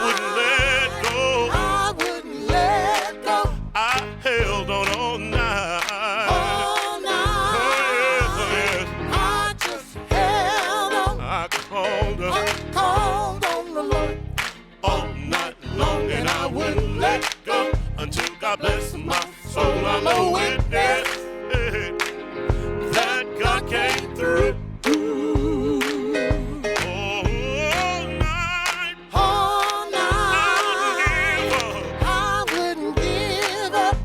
wouldn't let go. I wouldn't let go. I held on all night. All night. Oh, yes. I just held on. I called On the Lord all night long, and I wouldn't let go until God bless my soul. I'm a witness that God came through. All night, all night. I I wouldn't give up. wouldn't give up.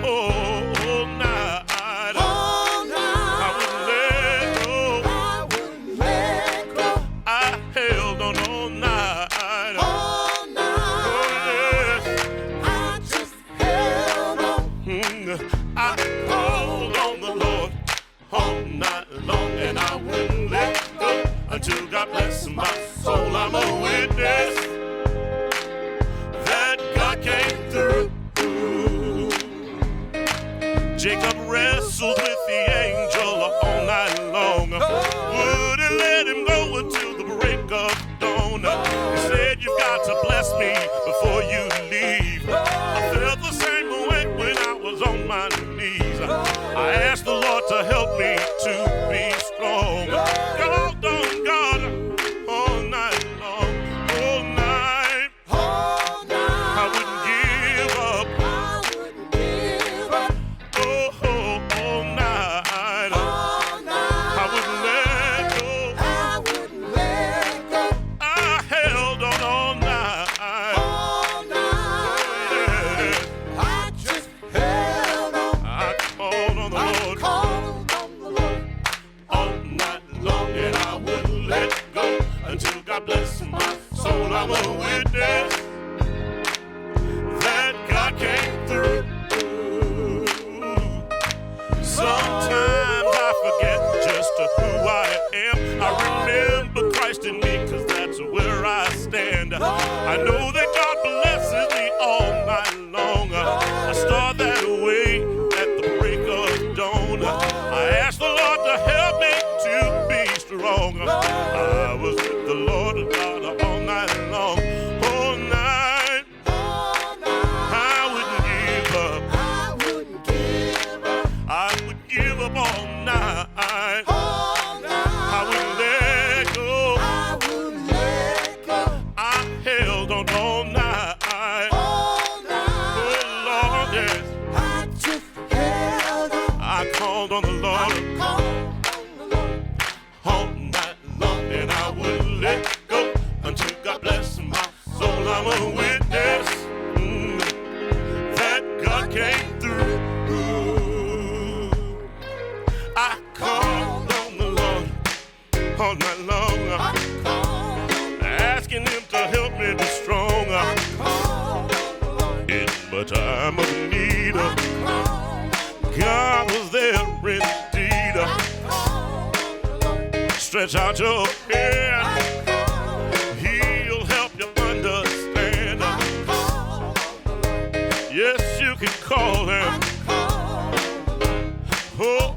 All night, All night. I wouldn't let go. I wouldn't let go. I held on all night. All night. I just held on. I called on the Lord all night long, and I wouldn't let go until God bless my soul. I'm a witness that God came through. Jacob wrestled with the angel all night long. Wouldn't let him go until the break of dawn. He said, you've got to bless me before you leave. I felt the same way when I was on my knees. I asked the Lord to help me to be strong. Called on God all night long. All night, All night. I wouldn't give up. I wouldn't give up. All night, All night. I wouldn't let go. I wouldn't let go. I held on all night. All night. I just held on. I called on the I Lord called on the Lord. all night long, and I wouldn't let go until God bless my soul. I'm a witness that God came through. Sometimes I forget just who I am. I remember Christ in me, 'cause that's where I stand. I know that God blesses me all night long. I start that way at the break of dawn. I asked the Lord to help me to be strong. I was with the Lord God all night long. All night, All night. I wouldn't give up. I wouldn't give up. I would give up all night. All night. I wouldn't let go. I wouldn't let go. I held on all night. All night. Oh Lord, yes. I just held on. I called on the Lord Called on the Lord. all night long, and I wouldn't let go until God bless my soul. I'm a witness that God came through. I called on the Lord all night long, asking Him to help me be strong in my time of need. God was there indeed. Stretch out your hand, He'll help you understand. Yes, you can call Him. Oh,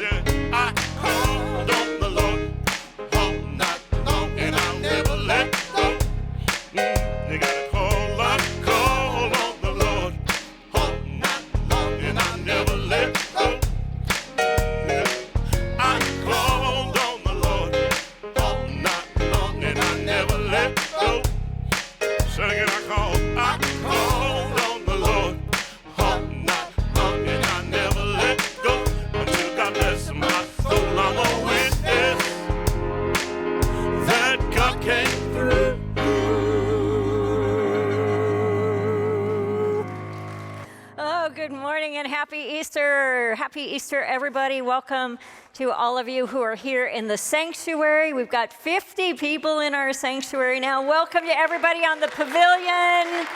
yeah. I called on the Lord all night long, and I'll never let go. You gotta call on the Lord all night long, and I'll never let go. Yeah. I called on the Lord all night long, and I never let go. Say it again, I called on the Lord all night long, and I never let go until God bless my soul. I'm a witness that God came through. Oh, good morning and happy Easter. Happy Easter, everybody. Welcome to all of you who are here in the sanctuary. We've got 50 people in our sanctuary now. Welcome to everybody on the pavilion.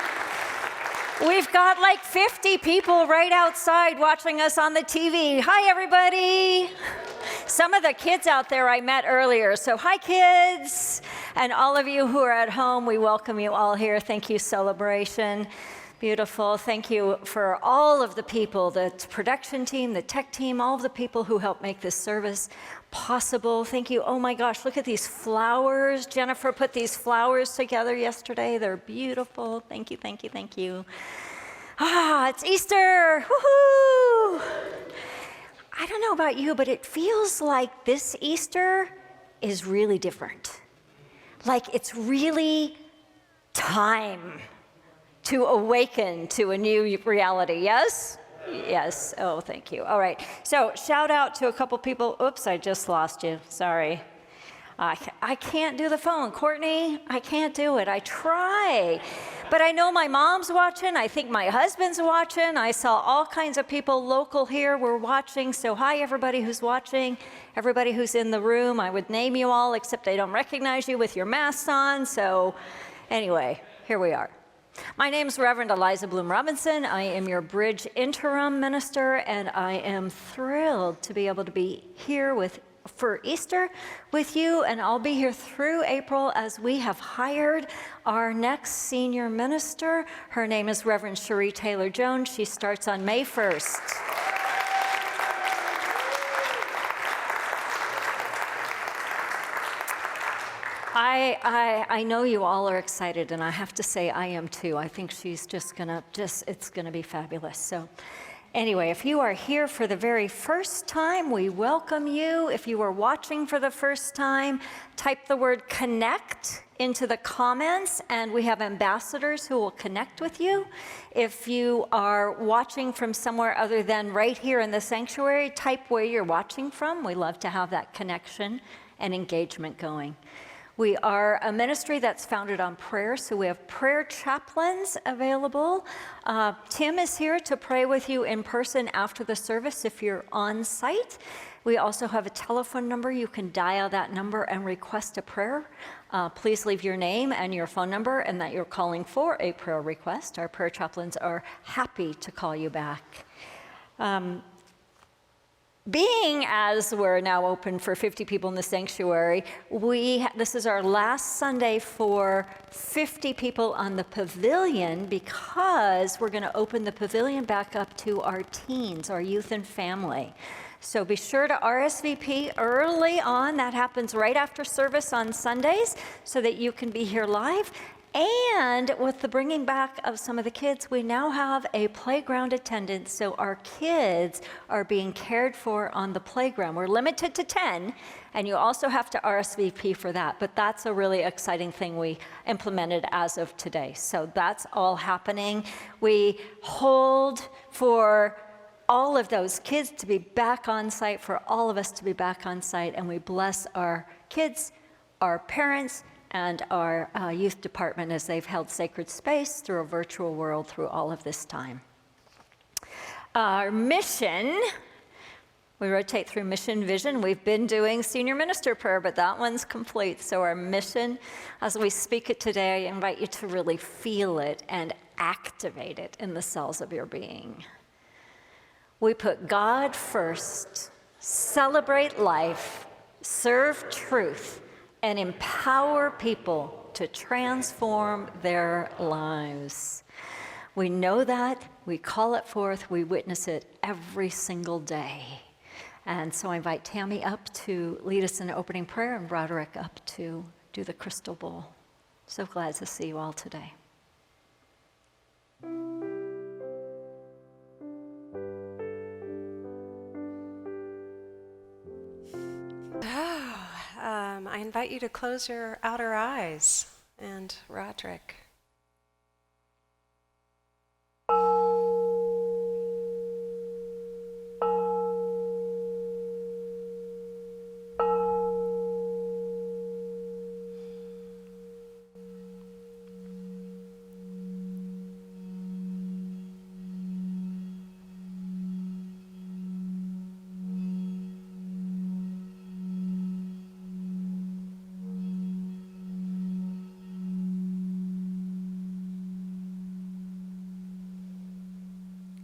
We've got like 50 people right outside watching us on the TV. Hi, everybody. Some of the kids out there I met earlier. So hi, kids. And all of you who are at home, we welcome you all here. Thank you, Celebration. Beautiful. Thank you for all of the people, the production team, the tech team, all of the people who helped make this service possible. Thank you. Oh my gosh, look at these flowers. Jennifer put these flowers together yesterday. They're beautiful. Thank you, thank you, thank you. It's Easter. Woohoo! I don't know about you, but it feels like this Easter is really different. Like it's really time to awaken to a new reality, yes? Yes, oh, thank you. All right, so shout out to a couple people. Oops, I just lost you, sorry. I can't do the phone. Courtney, I can't do it. I try. But I know my mom's watching. I think my husband's watching. I saw all kinds of people local here were watching. So hi, everybody who's watching, everybody who's in the room. I would name you all, except I don't recognize you with your masks on. So anyway, here we are. My name is Reverend Eliza Bloom Robinson. I am your Bridge Interim Minister, and I am thrilled to be able to be here for Easter with you, and I'll be here through April as we have hired our next senior minister. Her name is Reverend Cherie Taylor-Jones. She starts on May 1st. I know you all are excited, and I have to say I am too. I think she's it's gonna be fabulous. So anyway, if you are here for the very first time, we welcome you. If you are watching for the first time, type the word connect into the comments, and we have ambassadors who will connect with you. If you are watching from somewhere other than right here in the sanctuary, type where you're watching from. We love to have that connection and engagement going. We are a ministry that's founded on prayer, so we have prayer chaplains available. Tim is here to pray with you in person after the service if you're on site. We also have a telephone number. You can dial that number and request a prayer. Please leave your name and your phone number and that you're calling for a prayer request. Our prayer chaplains are happy to call you back. Being as we're now open for 50 people in the sanctuary, this is our last Sunday for 50 people on the pavilion because we're going to open the pavilion back up to our teens, our youth and family. So be sure to RSVP early on. That happens right after service on Sundays so that you can be here live. And with the bringing back of some of the kids, we now have a playground attendant, so our kids are being cared for on the playground. We're limited to 10, and you also have to RSVP for that, but that's a really exciting thing we implemented as of today. So that's all happening. We hold for all of those kids to be back on site, for all of us to be back on site, and we bless our kids, our parents, and our youth department as they've held sacred space through a virtual world through all of this time. Our mission, we rotate through mission vision. We've been doing senior minister prayer, but that one's complete. So our mission, as we speak it today, I invite you to really feel it and activate it in the cells of your being. We put God first, celebrate life, serve truth, and empower people to transform their lives. We know that, we call it forth, we witness it every single day. And so I invite Tammy up to lead us in opening prayer and Broderick up to do the crystal bowl. So glad to see you all today. I invite you to close your outer eyes, and Roderick.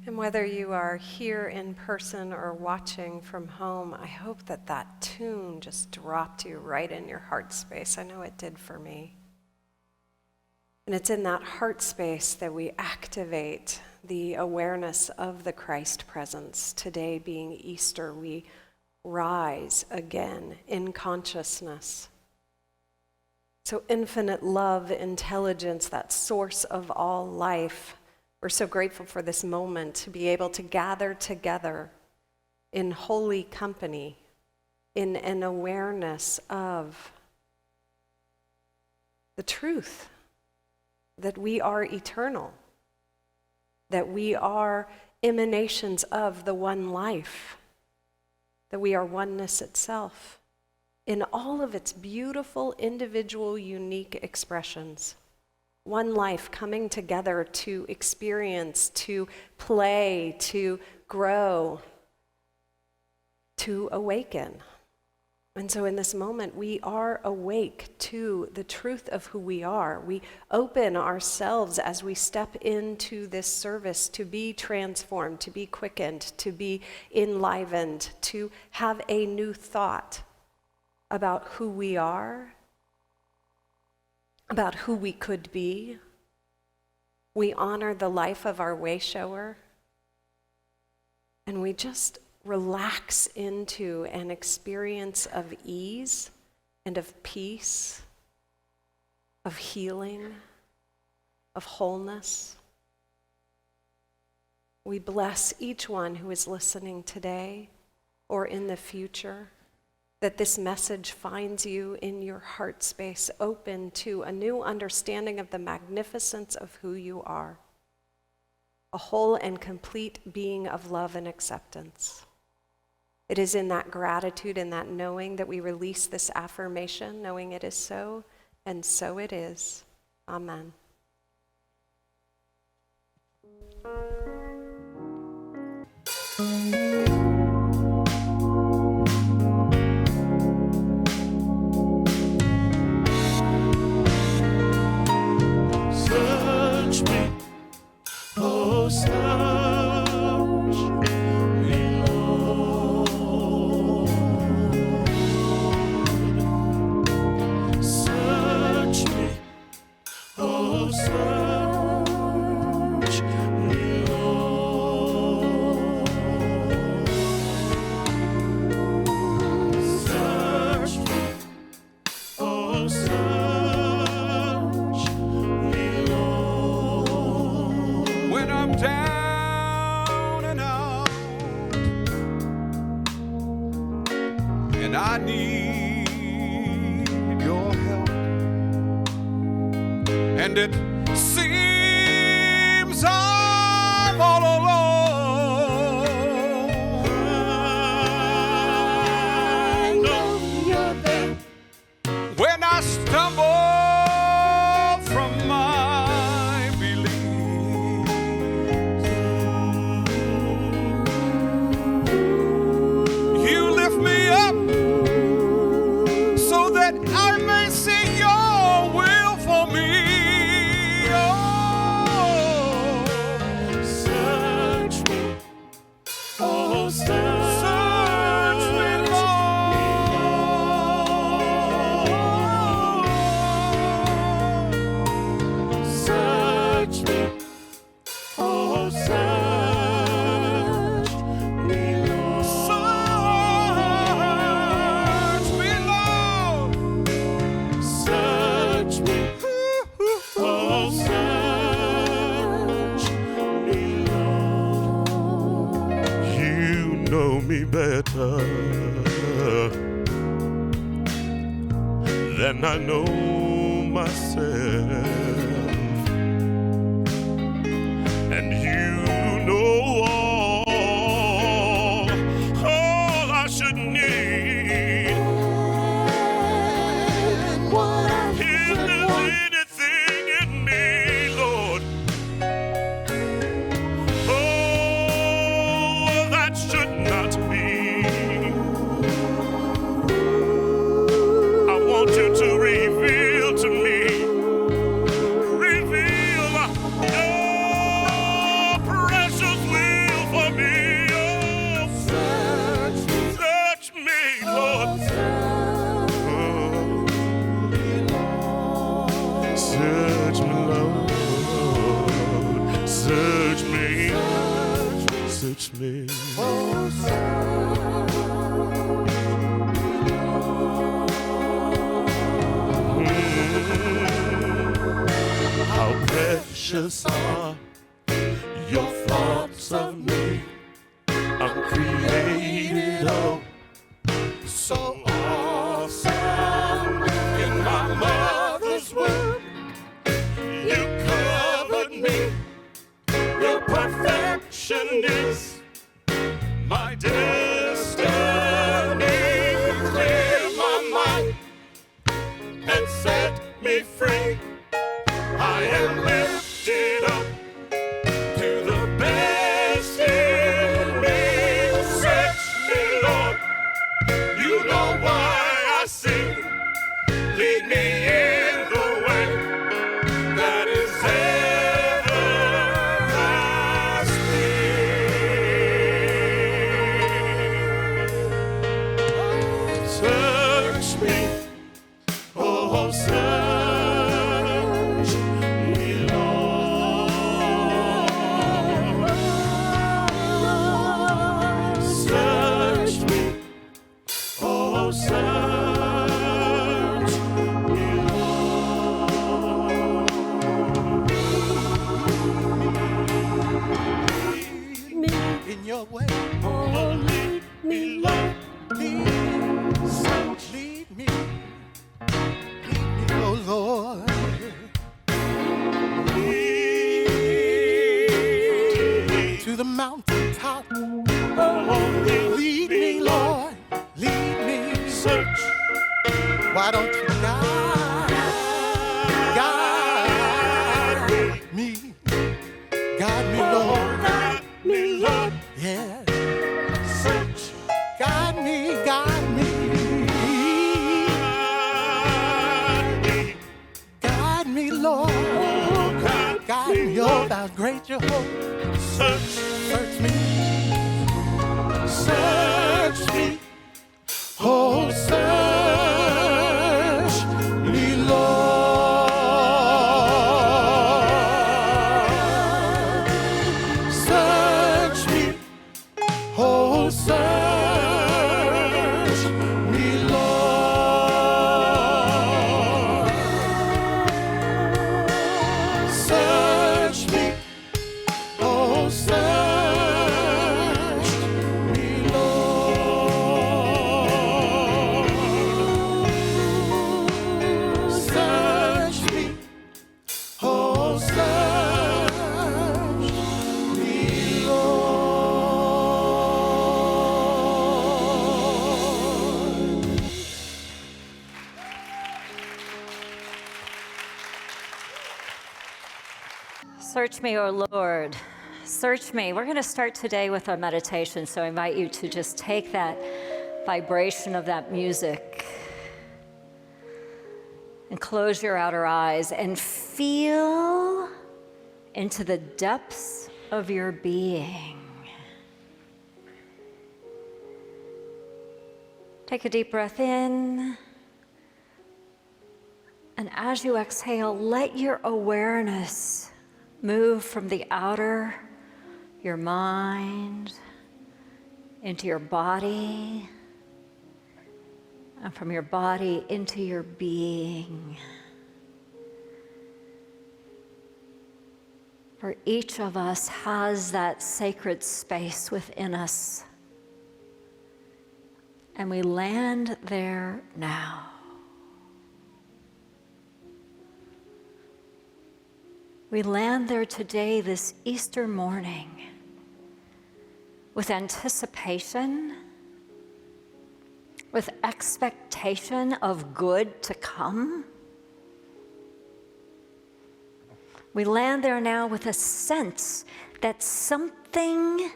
And whether you are here in person or watching from home, I hope that that tune just dropped you right in your heart space. I know it did for me. And it's in that heart space that we activate the awareness of the Christ presence. Today being Easter, we rise again in consciousness. So infinite love, intelligence, that source of all life. We're so grateful for this moment to be able to gather together in holy company, in an awareness of the truth that we are eternal, that we are emanations of the one life, that we are oneness itself in all of its beautiful, individual, unique expressions. One life coming together to experience, to play, to grow, to awaken. And so in this moment, we are awake to the truth of who we are. We open ourselves as we step into this service to be transformed, to be quickened, to be enlivened, to have a new thought about who we are, about who we could be. We honor the life of our way shower, and we just relax into an experience of ease and of peace, of healing, of wholeness. We bless each one who is listening today or in the future, that this message finds you in your heart space, open to a new understanding of the magnificence of who you are, a whole and complete being of love and acceptance. It is in that gratitude and that knowing that we release this affirmation, knowing it is so, and so it is. Amen. Search me, oh search me, Lord. Search me, oh search me, Lord. Search me, oh search me, Lord. When I'm down and out and I need your help, and it seems I'm all alone, I know you're there. When I stumble from my belief, you lift me up so that I may see your will for me. Oh, search me, oh, search me, Lord. Search me, oh, search me, Lord. Search me, Lord. Search me, oh, search me, Lord. You know me better than I know myself, and you know all I should need. If there's anything in me, Lord, oh, that should not be, I want you to reveal to me precious are your thoughts of me. I'm created, oh, so awesome. In my mother's womb, you covered me. Your perfection is my destiny. Clear my mind and set me free. I am lifted up to the best in me. Search me, Lord. You know why I sing. Lead me in the way that is everlasting. Search me, oh, search me, Lord. Search me, oh, search me, Lord. Lead me in your way. Oh, lead me, Lord. Lead me, oh Lord. Lead to the mountaintop. Oh, lead me, Lord. Lead me. Search. Why don't you guide me? Guide me, Lord. Guide me, Lord. Yeah. Search. Guide me, guide me. Guide me, Lord. Guide me, oh, thou great Jehovah. Search me. Search me. Oh, search me, Lord. Search me. Oh, search me, Lord. Search me. Oh, search me, Lord. Search me. Oh, search me, Lord. Search me, O Lord. Search me. We're going to start today with our meditation, so I invite you to just take that vibration of that music and close your outer eyes and feel into the depths of your being. Take a deep breath in. And as you exhale, let your awareness move from the outer, your mind, into your body, and from your body into your being. For each of us has that sacred space within us, and we land there now. We land there today, this Easter morning, with anticipation, with expectation of good to come. We land there now with a sense that something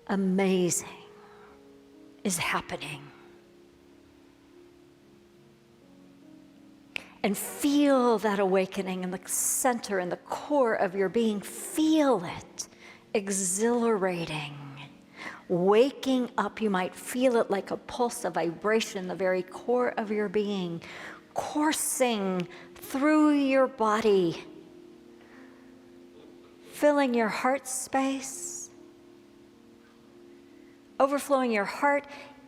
amazing is happening. And feel that awakening in the center, in the core of your being. Feel it, exhilarating, waking up. You might feel it like a pulse, a vibration, the very core of your being, coursing through your body, filling your heart space, overflowing your heart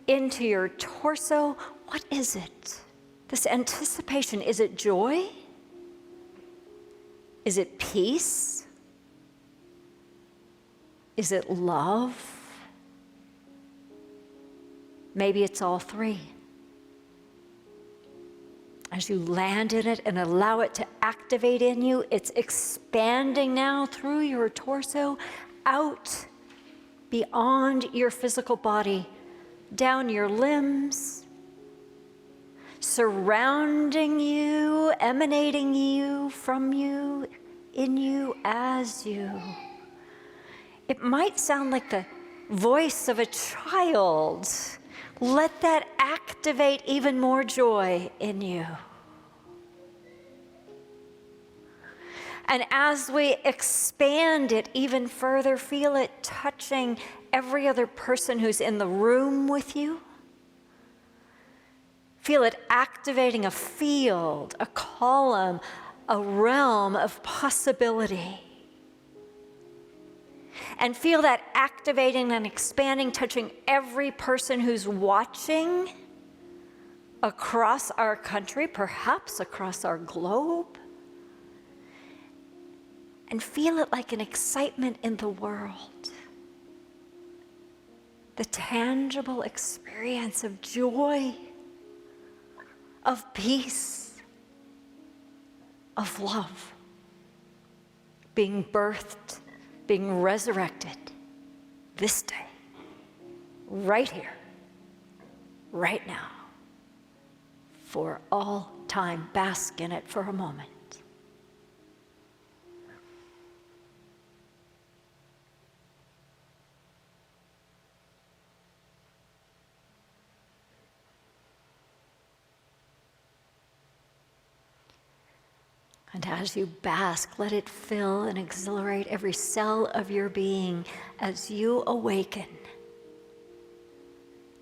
into your torso. What is it? This anticipation, is it joy? Is it peace? Is it love? Maybe it's all three. As you land in it and allow it to activate in you, it's expanding now through your torso, out beyond your physical body, down your limbs, surrounding you, emanating you, from you, in you, as you. It might sound like the voice of a child. Let that activate even more joy in you. And as we expand it even further, feel it touching every other person who's in the room with you. Feel it activating a field, a column, a realm of possibility. And feel that activating and expanding, touching every person who's watching across our country, perhaps across our globe. And feel it like an excitement in the world. The tangible experience of joy, of peace, of love, being birthed, being resurrected this day, right here, right now, for all time. Bask in it for a moment. And as you bask, let it fill and exhilarate every cell of your being as you awaken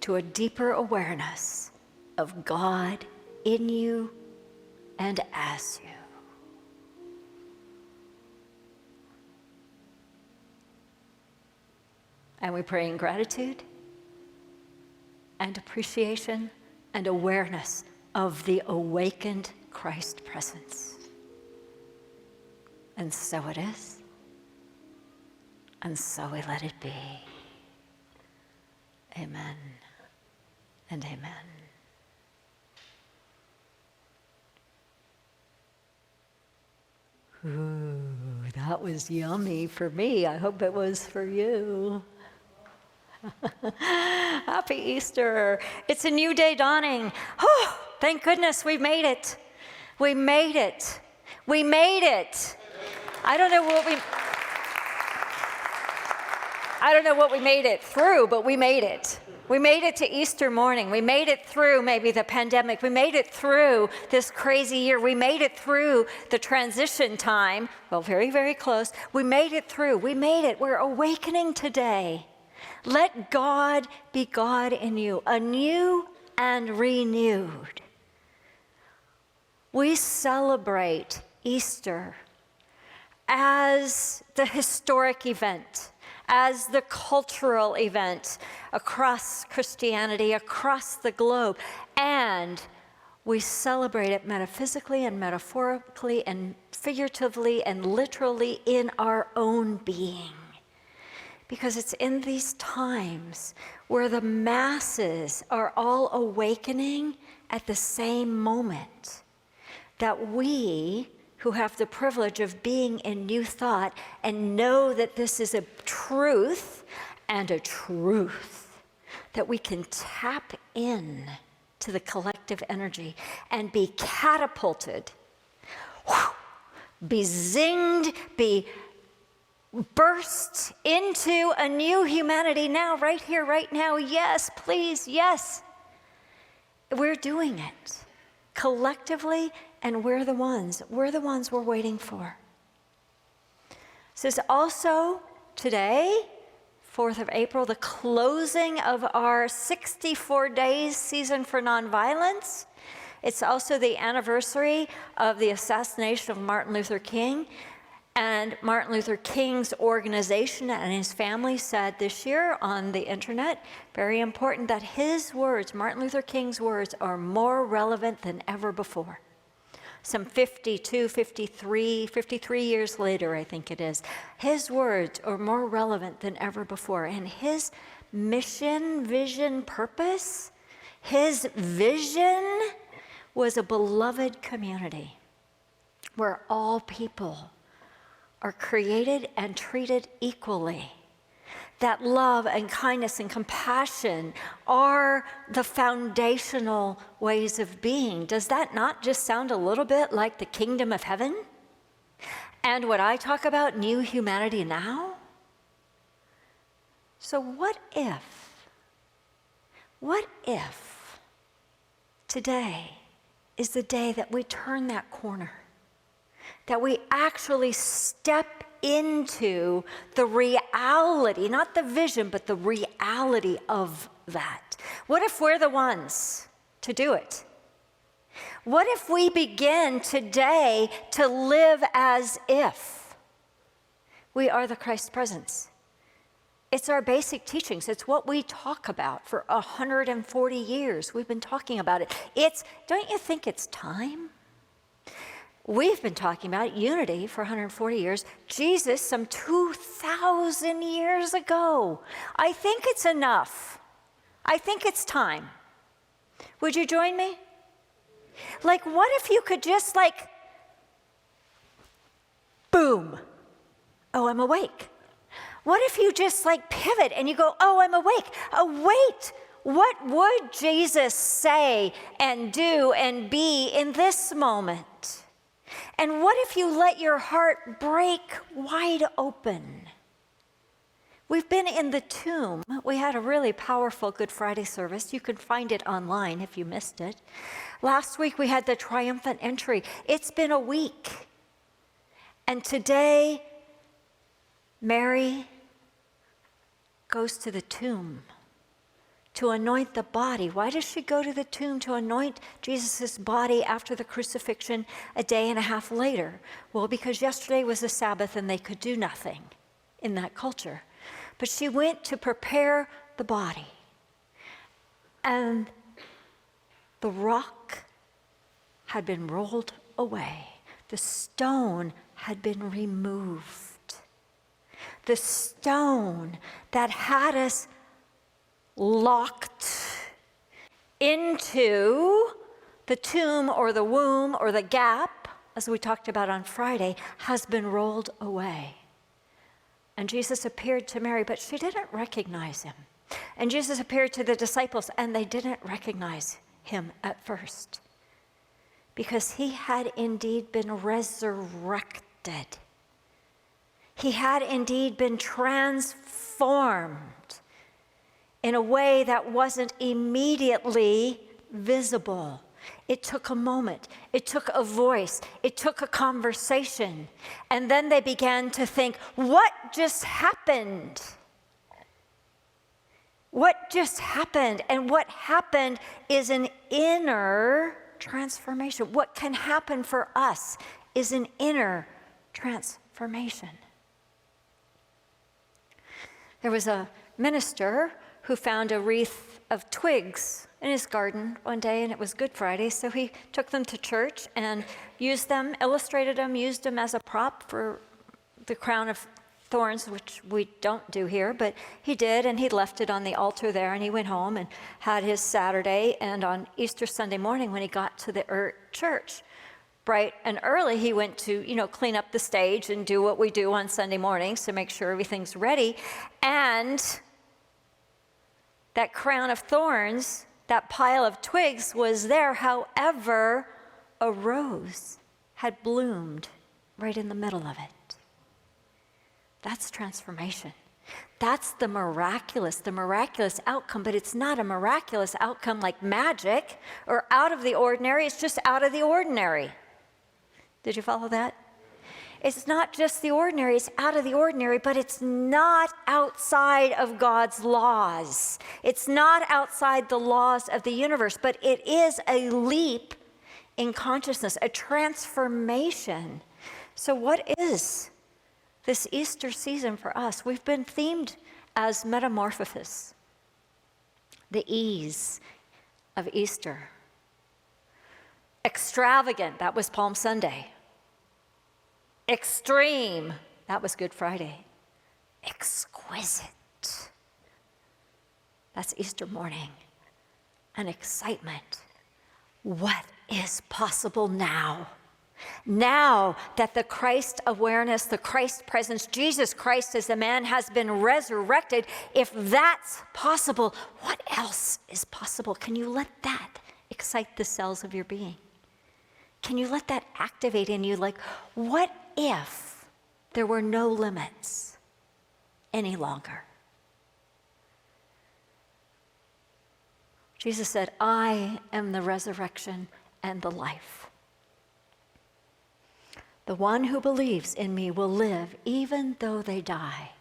to a deeper awareness of God in you and as you. And we pray in gratitude and appreciation and awareness of the awakened Christ presence. And so it is, and so we let it be. Amen and amen. Ooh, that was yummy for me. I hope it was for you. Happy Easter. It's a new day dawning. Oh, thank goodness we made it. We made it. We made it. I don't know what we made it through, but we made it. We made it to Easter morning. We made it through maybe the pandemic. We made it through this crazy year. We made it through the transition time. Well, very, very close. We made it through. We made it. We're awakening today. Let God be God in you, anew and renewed. We celebrate Easter as the historic event, as the cultural event across Christianity, across the globe. And we celebrate it metaphysically and metaphorically and figuratively and literally in our own being. Because it's in these times where the masses are all awakening at the same moment that we, who have the privilege of being in new thought and know that this is a truth and a truth, that we can tap in to the collective energy and be catapulted, be zinged, be burst into a new humanity now, right here, right now. Yes, please, yes. We're doing it collectively, and we're the ones we're waiting for. This is also today, 4th of April, the closing of our 64 days season for nonviolence. It's also the anniversary of the assassination of Martin Luther King. And Martin Luther King's organization and his family said this year on the internet, very important, that his words, Martin Luther King's words, are more relevant than ever before. some 53 years later, I think it is. His words are more relevant than ever before. And his mission, vision, purpose, his vision was a beloved community where all people are created and treated equally. That love and kindness and compassion are the foundational ways of being. Does that not just sound a little bit like the kingdom of heaven? And what I talk about, new humanity now? So what if today is the day that we turn that corner? That we actually step into the reality, not the vision, but the reality of that. What if we're the ones to do it? What if we begin today to live as if we are the Christ presence? It's our basic teachings. It's what we talk about for 140 years. We've been talking about it. Don't you think it's time? We've been talking about unity for 140 years. Jesus, some 2,000 years ago. I think it's enough. I think it's time. Would you join me? Like, what if you could just boom. Oh, I'm awake. What if you just pivot and you go, oh, I'm awake. Oh, wait. What would Jesus say and do and be in this moment? And what if you let your heart break wide open? We've been in the tomb. We had a really powerful Good Friday service. You can find it online if you missed it. Last week we had the triumphant entry. It's been a week. And today, Mary goes to the tomb to anoint the body. Why does she go to the tomb to anoint Jesus' body after the crucifixion a day and a half later? Well, because yesterday was a Sabbath and they could do nothing in that culture. But she went to prepare the body. And the rock had been rolled away. The stone had been removed. The stone that had us locked into the tomb or the womb or the gap, as we talked about on Friday, has been rolled away. And Jesus appeared to Mary, but she didn't recognize him. And Jesus appeared to the disciples, and they didn't recognize him at first, because he had indeed been resurrected. He had indeed been transformed in a way that wasn't immediately visible. It took a moment, it took a voice, it took a conversation. And then they began to think, what just happened? What just happened? And what happened is an inner transformation. What can happen for us is an inner transformation. There was a minister who found a wreath of twigs in his garden one day, and it was Good Friday, so he took them to church and used them, illustrated them, used them as a prop for the crown of thorns, which we don't do here, but he did, and he left it on the altar there, and he went home and had his Saturday, and on Easter Sunday morning when he got to the church, bright and early, he went to, clean up the stage and do what we do on Sunday mornings to make sure everything's ready, and that crown of thorns, that pile of twigs was there. However, a rose had bloomed right in the middle of it. That's transformation. That's the miraculous outcome, but it's not a miraculous outcome like magic or out of the ordinary. It's just out of the ordinary. Did you follow that? It's not just the ordinary, it's out of the ordinary, but it's not outside of God's laws. It's not outside the laws of the universe, but it is a leap in consciousness, a transformation. So what is this Easter season for us? We've been themed as metamorphosis, the ease of Easter. Extravagant, that was Palm Sunday. Extreme, that was Good Friday. Exquisite, that's Easter morning. An excitement. What is possible now? Now that the Christ awareness, the Christ presence, Jesus Christ as a man has been resurrected, if that's possible, what else is possible? Can you let that excite the cells of your being? Can you let that activate in you? Like, what if there were no limits any longer? Jesus said, I am the resurrection and the life. The one who believes in me will live even though they die.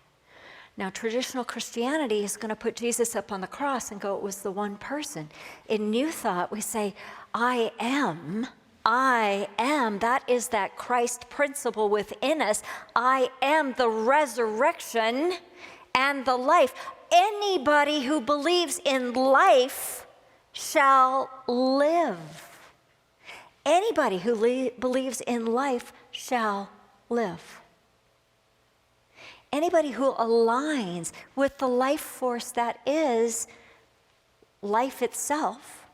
Now, traditional Christianity is going to put Jesus up on the cross and go, it was the one person. In New Thought, we say, I am. That is that Christ principle within us. I am the resurrection and the life. Anybody who believes in life shall live. Anybody who believes in life shall live. Anybody who aligns with the life force that is life itself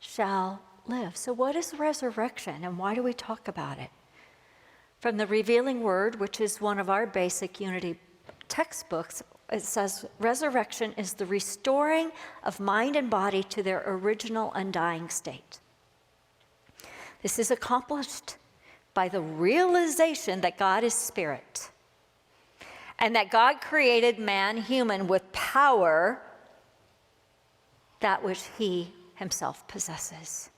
shall live. So what is resurrection and why do we talk about it? From the Revealing Word, which is one of our basic unity textbooks, it says resurrection is the restoring of mind and body to their original undying state. This is accomplished by the realization that God is spirit and that God created man, human, with power, that which he himself possesses.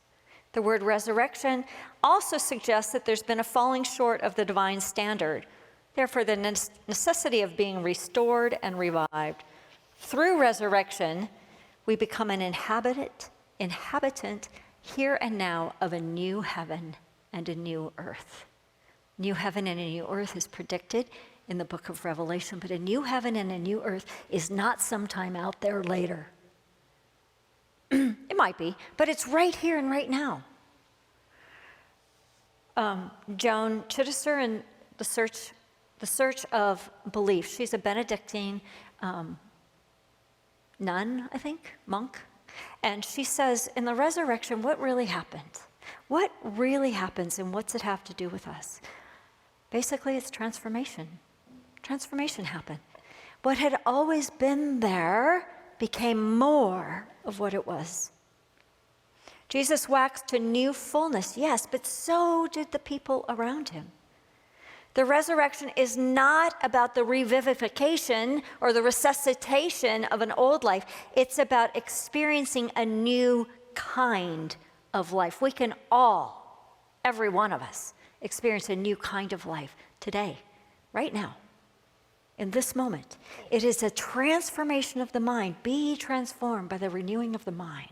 The word resurrection also suggests that there's been a falling short of the divine standard. Therefore, the necessity of being restored and revived. Through resurrection, we become an inhabitant here and now of a new heaven and a new earth. New heaven and a new earth is predicted in the book of Revelation, but a new heaven and a new earth is not sometime out there later. It might be, but it's right here and right now. Joan Chittister in The Search of Belief. She's a Benedictine nun, I think, monk. And she says, in the resurrection, what really happened? What really happens and what's it have to do with us? Basically, it's transformation. Transformation happened. What had always been there became more of what it was. Jesus waxed to new fullness, yes, but so did the people around him. The resurrection is not about the revivification or the resuscitation of an old life. It's about experiencing a new kind of life. We can all, every one of us, experience a new kind of life today, right now, in this moment. It is a transformation of the mind. Be ye transformed by the renewing of the mind.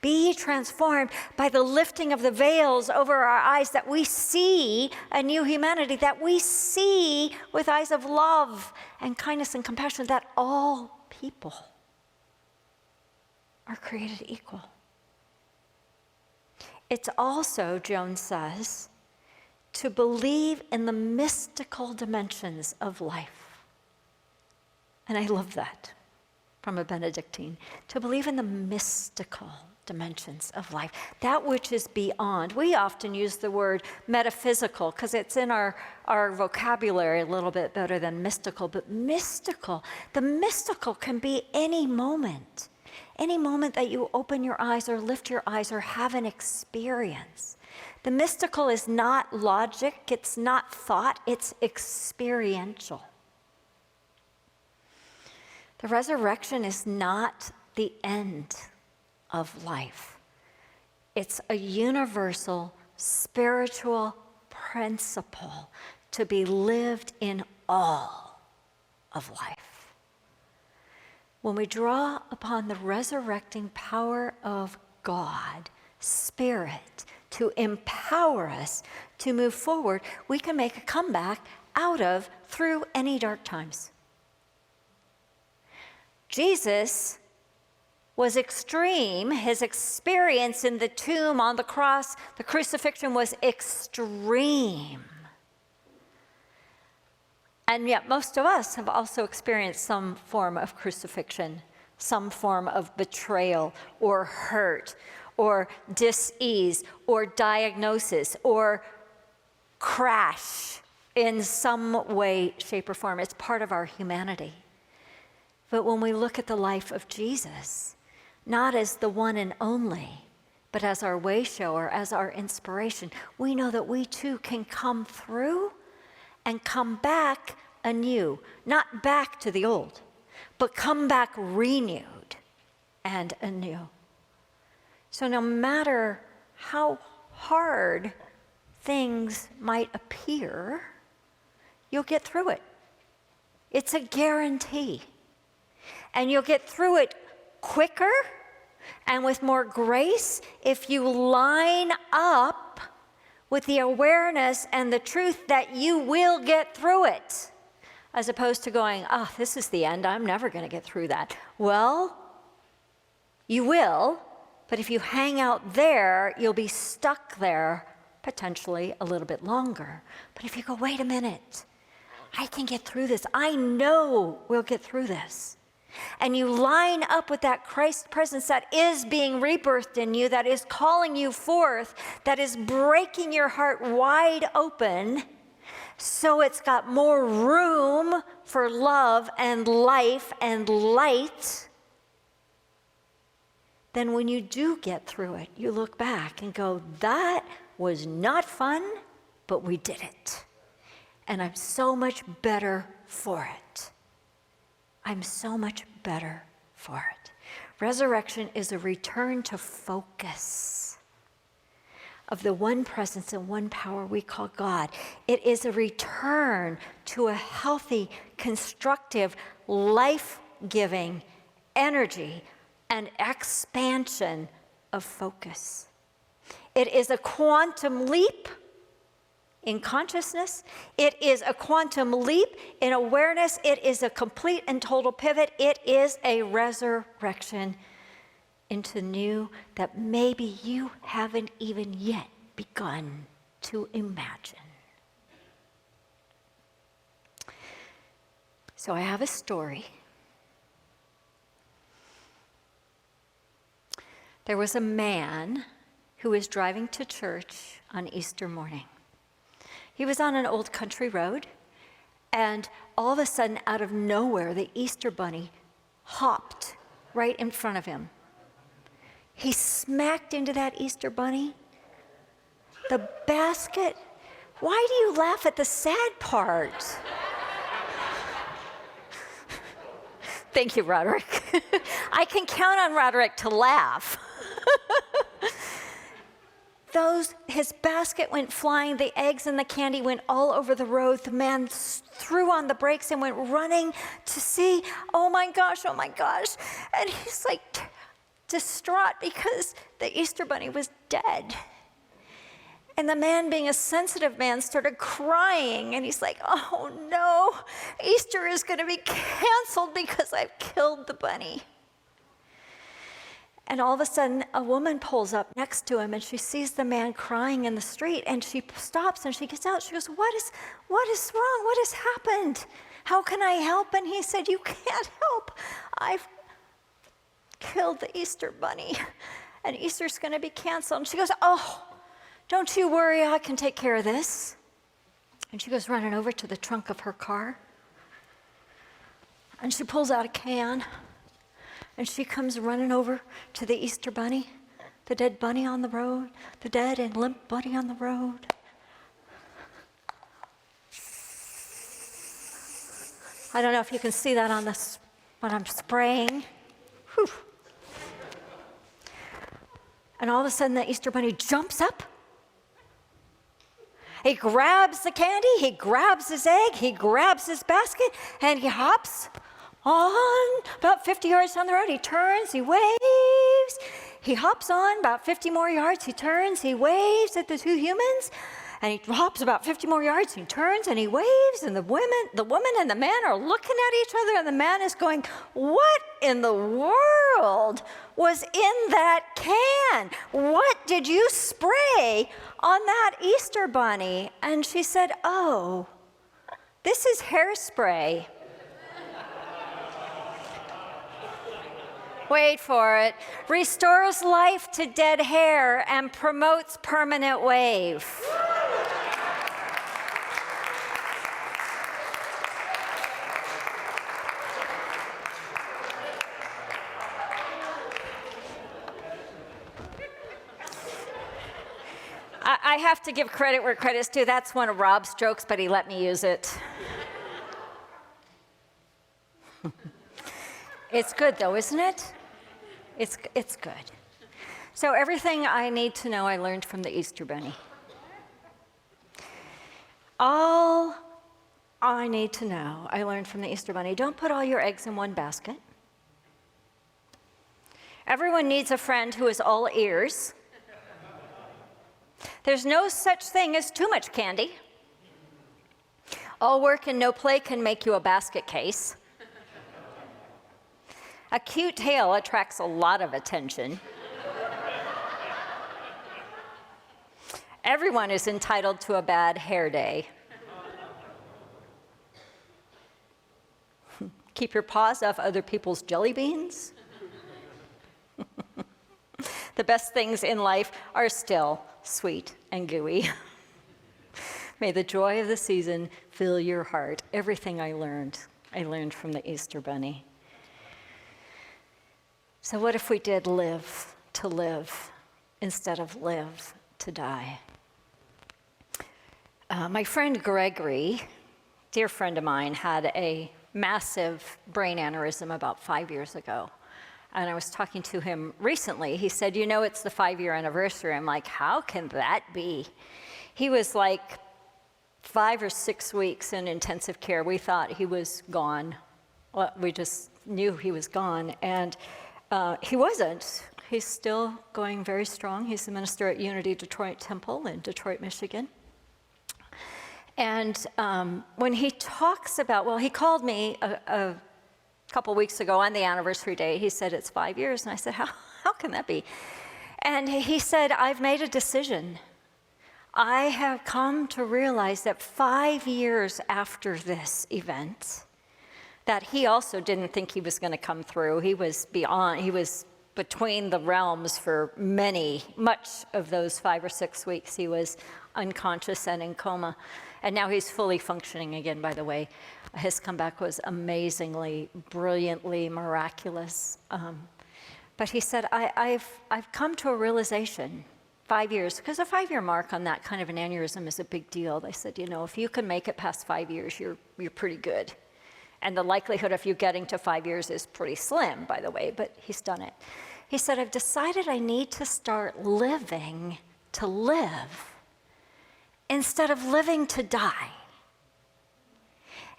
Be ye transformed by the lifting of the veils over our eyes, that we see a new humanity, that we see with eyes of love and kindness and compassion that all people are created equal. It's also, Joan says, to believe in the mystical dimensions of life. And I love that from a Benedictine, to believe in the mystical dimensions of life, that which is beyond. We often use the word metaphysical because it's in our vocabulary a little bit better than mystical, but mystical, the mystical can be any moment that you open your eyes or lift your eyes or have an experience. The mystical is not logic, it's not thought, it's experiential. The resurrection is not the end of life. It's a universal spiritual principle to be lived in all of life. When we draw upon the resurrecting power of God, Spirit, to empower us to move forward, we can make a comeback through any dark times. Jesus was extreme. His experience in the tomb, on the cross, the crucifixion was extreme. And yet most of us have also experienced some form of crucifixion, some form of betrayal or hurt or dis-ease or diagnosis or crash in some way, shape, or form. It's part of our humanity. But when we look at the life of Jesus, not as the one and only, but as our way shower, as our inspiration, we know that we too can come through and come back anew, not back to the old, but come back renewed and anew. So no matter how hard things might appear, you'll get through it. It's a guarantee. And you'll get through it quicker and with more grace if you line up with the awareness and the truth that you will get through it, as opposed to going, oh, this is the end, I'm never going to get through that. Well, you will, but if you hang out there, you'll be stuck there potentially a little bit longer. But if you go, wait a minute, I can get through this. I know we'll get through this. And you line up with that Christ presence that is being rebirthed in you, that is calling you forth, that is breaking your heart wide open, so it's got more room for love and life and light. Then when you do get through it, you look back and go, that was not fun, but we did it. And I'm so much better for it. I'm so much better for it. Resurrection is a return to focus of the one presence and one power we call God. It is a return to a healthy, constructive, life-giving energy and expansion of focus. It is a quantum leap in consciousness. It is a quantum leap in awareness. It is a complete and total pivot. It is a resurrection into new that maybe you haven't even yet begun to imagine. So I have a story. There was a man who was driving to church on Easter morning. He was on an old country road, and all of a sudden, out of nowhere, the Easter bunny hopped right in front of him. He smacked into that Easter bunny. The basket, why do you laugh at the sad part? Thank you, Roderick. I can count on Roderick to laugh. His basket went flying, the eggs and the candy went all over the road. The man threw on the brakes and went running to see, oh my gosh. And he's like distraught because the Easter bunny was dead. And the man, being a sensitive man, started crying, and he's like, oh no, Easter is going to be canceled because I've killed the bunny. And all of a sudden, a woman pulls up next to him, and she sees the man crying in the street, and she stops, and she gets out. She goes, what is wrong? What has happened? How can I help? And he said, you can't help. I've killed the Easter bunny, and Easter's going to be canceled. And she goes, oh, don't you worry. I can take care of this. And she goes running over to the trunk of her car, and she pulls out a can. And she comes running over to the Easter bunny, the dead bunny on the road, the dead and limp bunny on the road. I don't know if you can see that on this, what I'm spraying. Whew. And all of a sudden, the Easter bunny jumps up. He grabs the candy, he grabs his egg, he grabs his basket, and he hops on about 50 yards down the road. He turns, he waves. He hops on about 50 more yards. He turns, he waves at the two humans. And he drops about 50 more yards, and he turns and he waves, and the woman and the man are looking at each other, and the man is going, what in the world was in that can? What did you spray on that Easter bunny? And she said, oh, this is hairspray. Wait for it. Restores life to dead hair and promotes permanent wave. I have to give credit where credit's due. That's one of Rob's jokes, but he let me use it. It's good, though, isn't it? It's good. So everything I need to know, I learned from the Easter Bunny. All I need to know, I learned from the Easter Bunny. Don't put all your eggs in one basket. Everyone needs a friend who is all ears. There's no such thing as too much candy. All work and no play can make you a basket case. A cute tail attracts a lot of attention. Everyone is entitled to a bad hair day. Keep your paws off other people's jelly beans. The best things in life are still sweet and gooey. May the joy of the season fill your heart. Everything I learned from the Easter Bunny. So what if we did live to live instead of live to die? My friend Gregory, dear friend of mine, had a massive brain aneurysm about 5 years ago. And I was talking to him recently. He said, you know, it's the 5-year anniversary. I'm like, how can that be? He was like 5 or 6 weeks in intensive care. We thought he was gone. Well, we just knew he was gone. And he wasn't. He's still going very strong. He's the minister at Unity Detroit Temple in Detroit, Michigan. And when he talks about, well, he called me a couple weeks ago on the anniversary day. He said, it's 5 years. And I said, how can that be? And he said, I've made a decision. I have come to realize that 5 years after this event, that he also didn't think he was going to come through. He was between the realms for much of those 5 or 6 weeks. He was unconscious and in coma. And now he's fully functioning again, by the way. His comeback was amazingly, brilliantly miraculous. But he said, I've come to a realization, 5 years, because a 5-year mark on that kind of an aneurysm is a big deal. They said, you know, if you can make it past 5 years, you're pretty good. And the likelihood of you getting to 5 years is pretty slim, by the way, but he's done it. He said, I've decided I need to start living to live instead of living to die.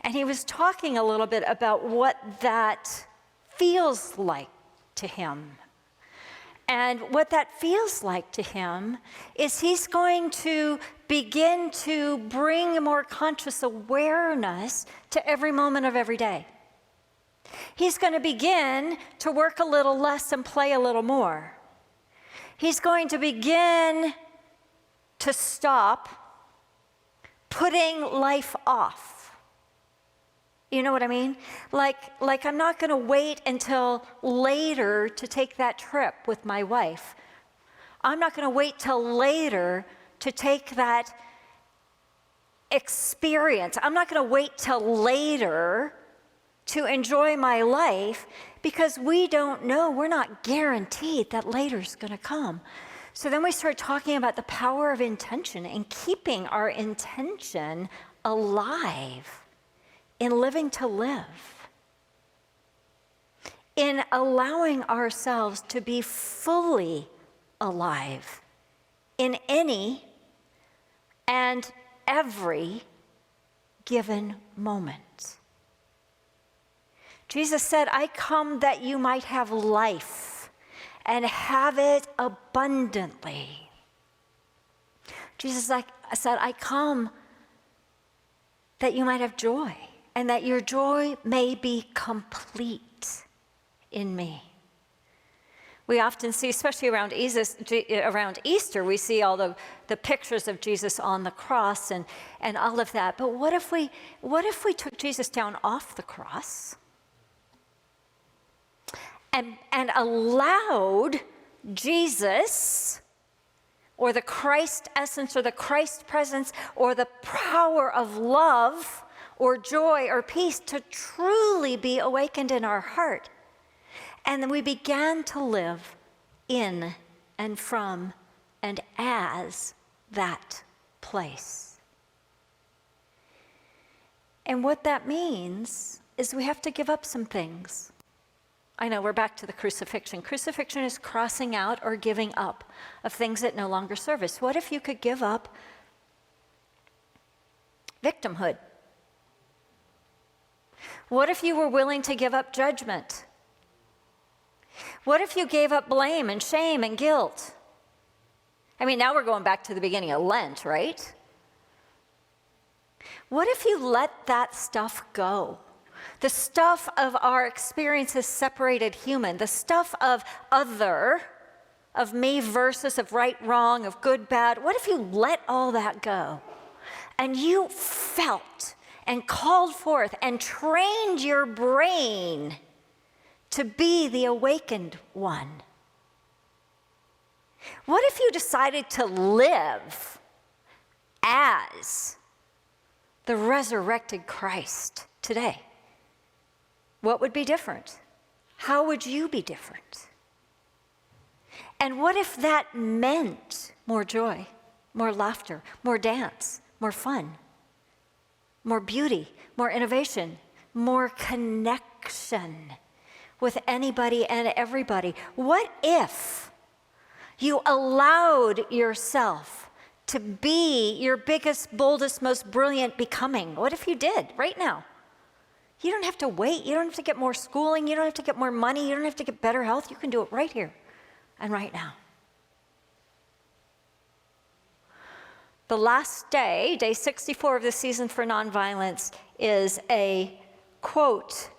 And he was talking a little bit about what that feels like to him. And what that feels like to him is he's going to begin to bring more conscious awareness to every moment of every day. He's going to begin to work a little less and play a little more. He's going to begin to stop putting life off. You know what I mean? Like I'm not going to wait until later to take that trip with my wife. I'm not going to wait till later to take that experience. I'm not going to wait till later to enjoy my life because we don't know, we're not guaranteed that later's going to come. So then we start talking about the power of intention and keeping our intention alive. In living to live, in allowing ourselves to be fully alive in any and every given moment. Jesus said, I come that you might have life and have it abundantly. Jesus said, I come that you might have joy, and that your joy may be complete in me. We often see, especially around Easter, we see all the pictures of Jesus on the cross and all of that. But what if we took Jesus down off the cross and allowed Jesus, or the Christ essence, or the Christ presence, or the power of love, or joy, or peace to truly be awakened in our heart? And then we began to live in and from and as that place. And what that means is we have to give up some things. I know, we're back to the crucifixion. Crucifixion is crossing out or giving up of things that no longer serve us. What if you could give up victimhood? What if you were willing to give up judgment? What if you gave up blame and shame and guilt? I mean, now we're going back to the beginning of Lent, right? What if you let that stuff go? The stuff of our experience as separated human, the stuff of other, of me versus, of right, wrong, of good, bad. What if you let all that go and you felt and called forth and trained your brain to be the awakened one? What if you decided to live as the resurrected Christ today? What would be different? How would you be different? And what if that meant more joy, more laughter, more dance, more fun, more beauty, more innovation, more connection with anybody and everybody? What if you allowed yourself to be your biggest, boldest, most brilliant becoming? What if you did right now? You don't have to wait. You don't have to get more schooling. You don't have to get more money. You don't have to get better health. You can do it right here and right now. The last day, day 64 of the season for nonviolence, is a quote,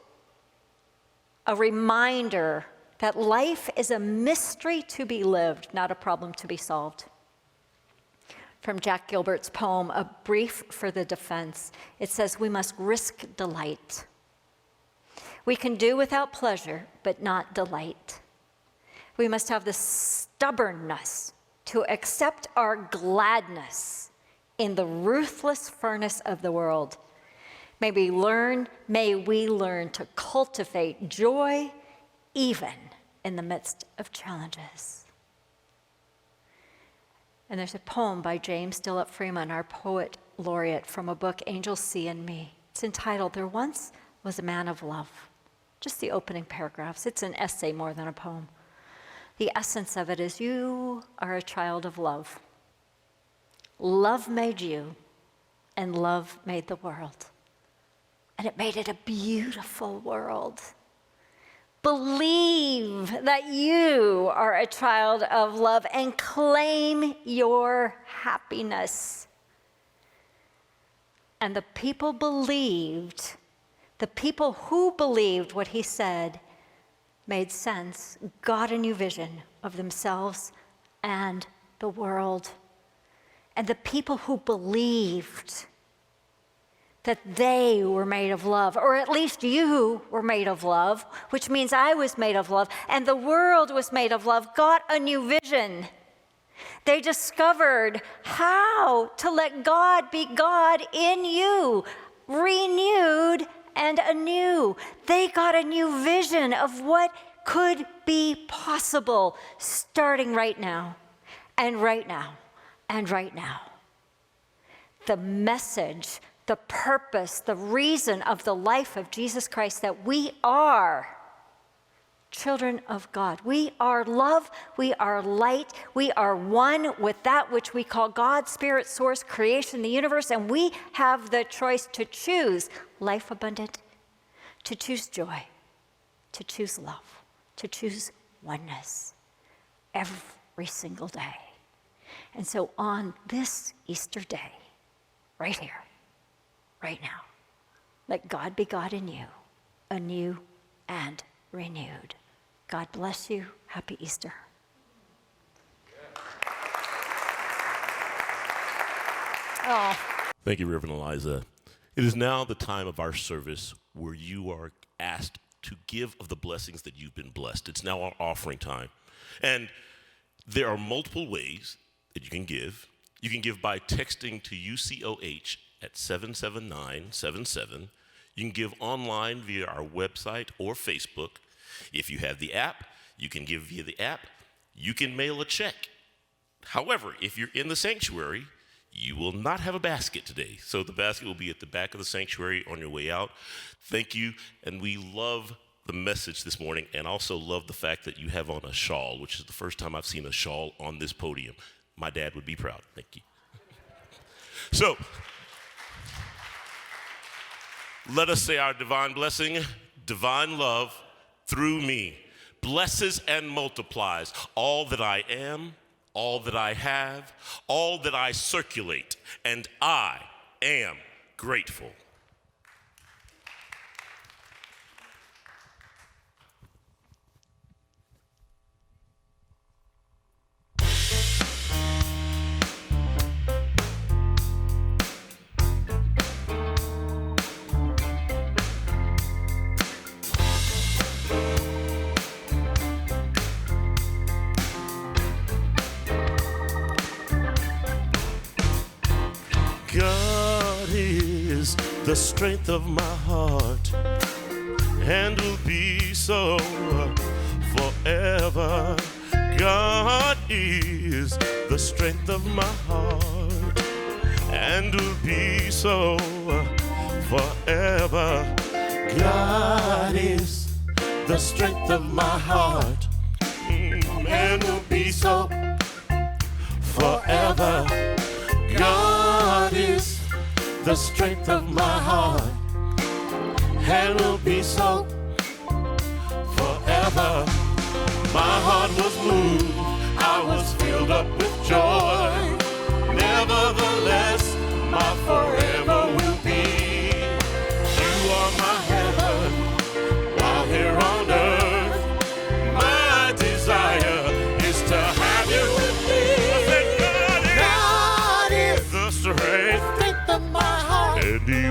a reminder that life is a mystery to be lived, not a problem to be solved. From Jack Gilbert's poem, A Brief for the Defense, it says, we must risk delight. We can do without pleasure, but not delight. We must have the stubbornness to accept our gladness in the ruthless furnace of the world. May we learn to cultivate joy even in the midst of challenges. And there's a poem by James Dillop Freeman, our poet laureate, from a book, Angels See in Me. It's entitled, There Once Was a Man of Love. Just the opening paragraphs. It's an essay more than a poem. The essence of it is, you are a child of love. Love made you, and love made the world. And it made it a beautiful world. Believe that you are a child of love and claim your happiness. And the people who believed what he said made sense, got a new vision of themselves and the world. And the people who believed that they were made of love, or at least you were made of love, which means I was made of love, and the world was made of love, got a new vision. They discovered how to let God be God in you, renewed and anew. They got a new vision of what could be possible starting right now, and right now, and right now. The message, the purpose, the reason of the life of Jesus Christ, that we are children of God. We are love, we are light, we are one with that which we call God, Spirit, Source, creation, the universe, and we have the choice to choose life abundant, to choose joy, to choose love, to choose oneness every single day. And so on this Easter day, right here, right now, let God be God in you, anew and renewed. God bless you. Happy Easter. Oh. Thank you, Reverend Eliza. It is now the time of our service where you are asked to give of the blessings that you've been blessed. It's now our offering time. And there are multiple ways that you can give. You can give by texting to UCOH at 77977. You can give online via our website or Facebook. If you have the app, you can give via the app. You can mail a check. However, if you're in the sanctuary, you will not have a basket today. So the basket will be at the back of the sanctuary on your way out. Thank you, and we love the message this morning, and also love the fact that you have on a shawl, which is the first time I've seen a shawl on this podium. My dad would be proud. Thank you. So, let us say our divine blessing. Divine love through me blesses and multiplies all that I am, all that I have, all that I circulate, and I am grateful. God is the strength of my heart and will be so forever. God is the strength of my heart and will be so forever. God is the strength of my heart and will be so forever. God is the strength of my heart and will be so forever. My heart was moved, I was filled up with joy. Nevertheless, my forever will be. You are my heaven while here on earth. My desire is to have you with me. Strength of my heart, and He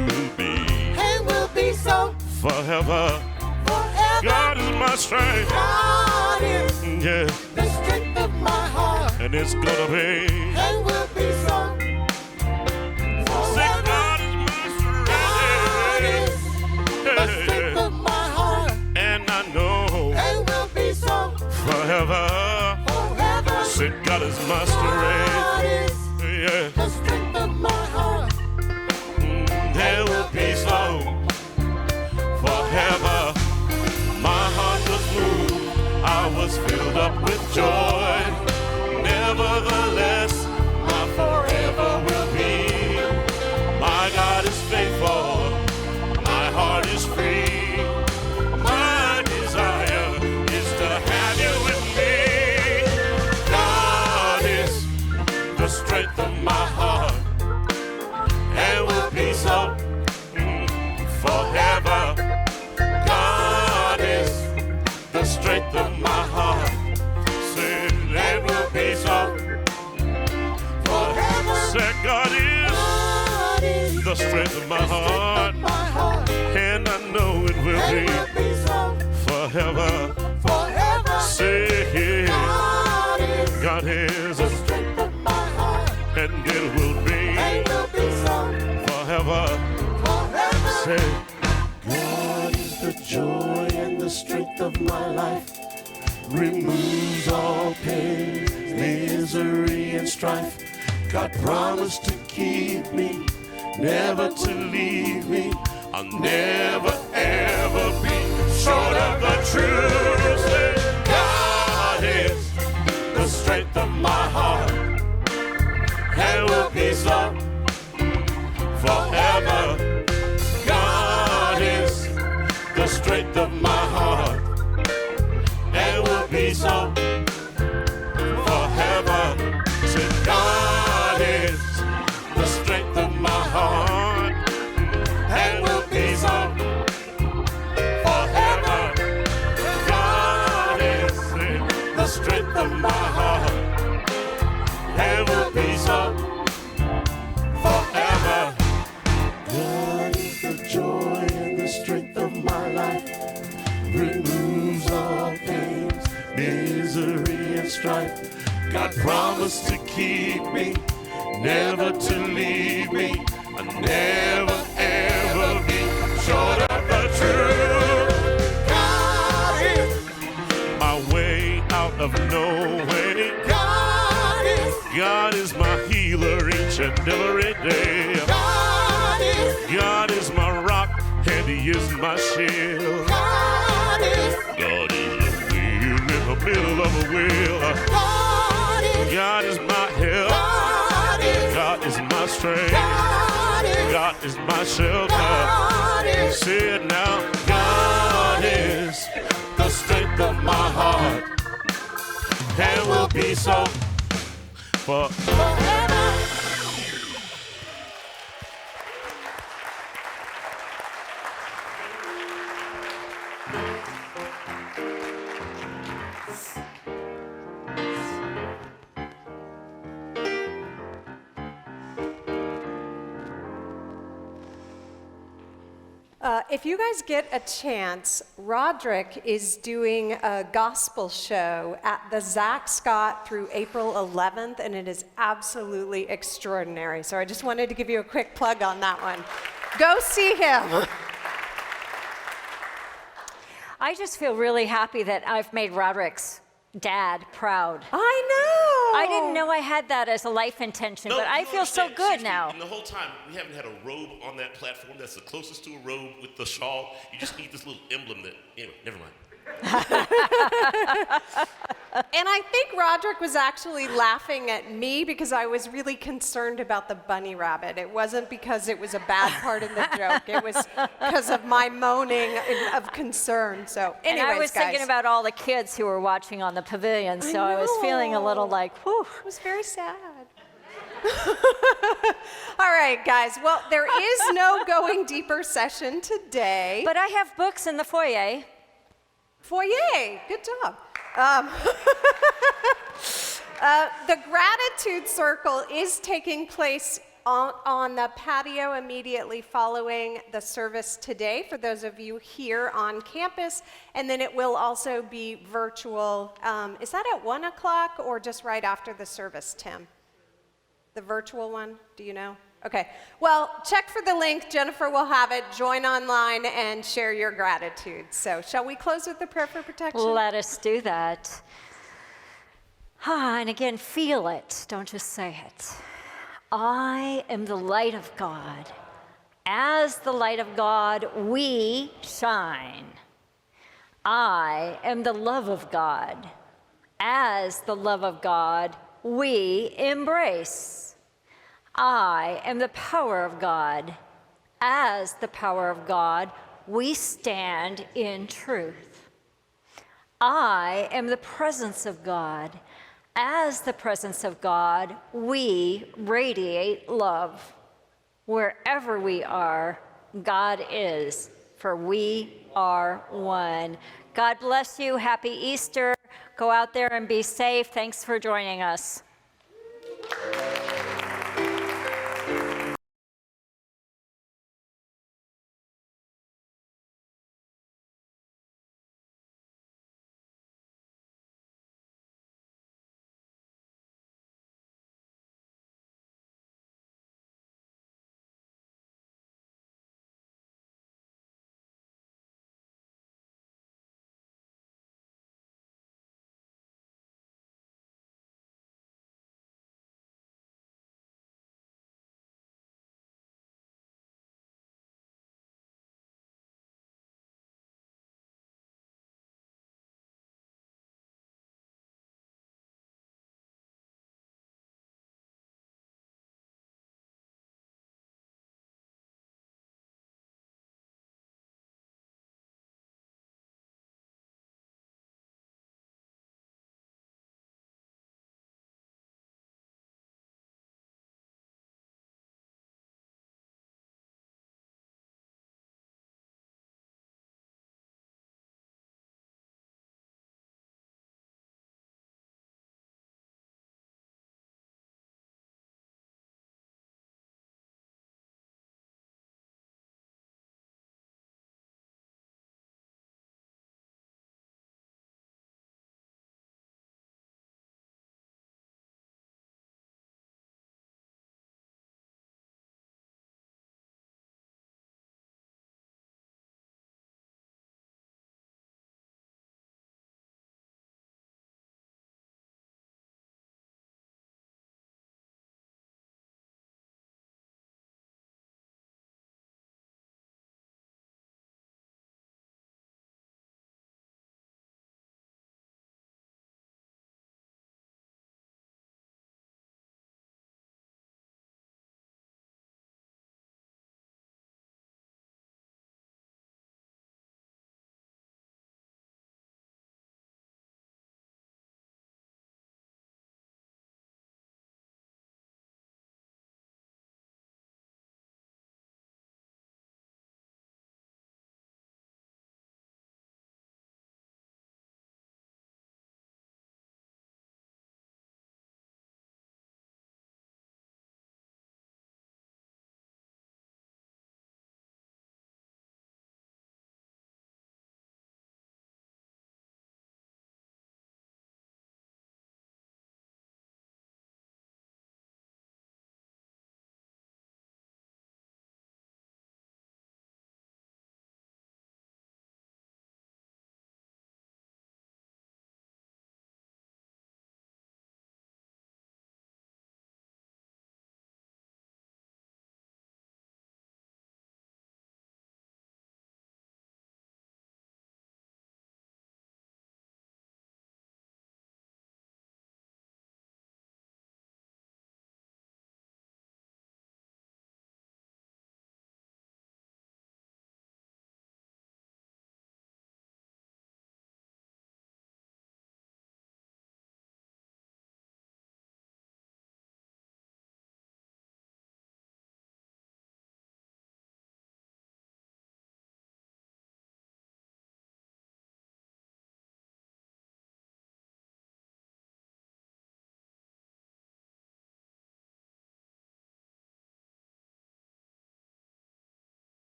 will be so forever. Forever. God is my strength. God is Yeah. the strength of my heart, And it's gonna be. and will be so. Say, Forever. God is my God is the strength. strength of my heart, And I know and will be so. forever. Forever. Say, God is my God strength. is Yeah. the strength of my heart, There will be so forever. My heart was moved, I was filled up with joy. Nevertheless, my forever will be. My God is faithful, my heart is free. My desire is to have you with me. God is the strength of my heart and will be so forever. God is the strength of my heart. Say, it will be so forever. Say, God is the strength of my heart, and I know it will and be will be so. forever. Forever. Say, God God is is the strength of my heart, and it will be and will be so. forever. Forever. Say, God is the joy and the strength of my life, removes all pain, misery, and strife. God promised to keep me, never to leave me. I'll never ever be short of the truth. Say, God is the strength of my heart and will be so forever. God is the strength of my heart and will be so forever. Say, God keep me, never to leave me, never ever be short of the truth. God is, My way out of no way. God is my healer each and every day. God is my rock and He is my shield. God is, God is the wheel in the middle of a wheel. God is my help. God is my strength. God is my shelter. Say it now. God is the strength of my heart and will be so forever. If you guys get a chance, Roderick is doing a gospel show at the Zach Scott through April 11th, and it is absolutely extraordinary. So I just wanted to give you a quick plug on that one. Go see him. I just feel really happy that I've made Roderick's dad proud. I know. I didn't know I had that as a life intention, but I feel so good Seriously, now. And the whole time, we haven't had a robe on that platform that's the closest to a robe with the shawl. You just need this little emblem that, anyway, never mind. And I think Roderick was actually laughing at me because I was really concerned about the bunny rabbit. It wasn't because it was a bad part in the joke. It was because of my moaning of concern. So anyways, And I was guys, thinking about all the kids who were watching on the pavilion, so I was feeling a little like, whew. It was very sad. All right, guys. Well, there is no Going Deeper session today. But I have books in the foyer. Foyer, good job. The gratitude circle is taking place on the patio immediately following the service today for those of you here on campus, and then it will also be virtual. Is that at 1 o'clock or just right after the service, Tim? The virtual one, do you know? Okay, well, check for the link. Jennifer will have it. Join online and share your gratitude. So shall we close with the prayer for protection? Let us do that. And again, feel it. Don't just say it. I am the light of God. As the light of God, we shine. I am the love of God. As the love of God, we embrace. I am the power of God. As the power of God, we stand in truth. I am the presence of God. As the presence of God, we radiate love. Wherever we are, God is, for we are one. God bless you. Happy Easter. Go out there and be safe. Thanks for joining us.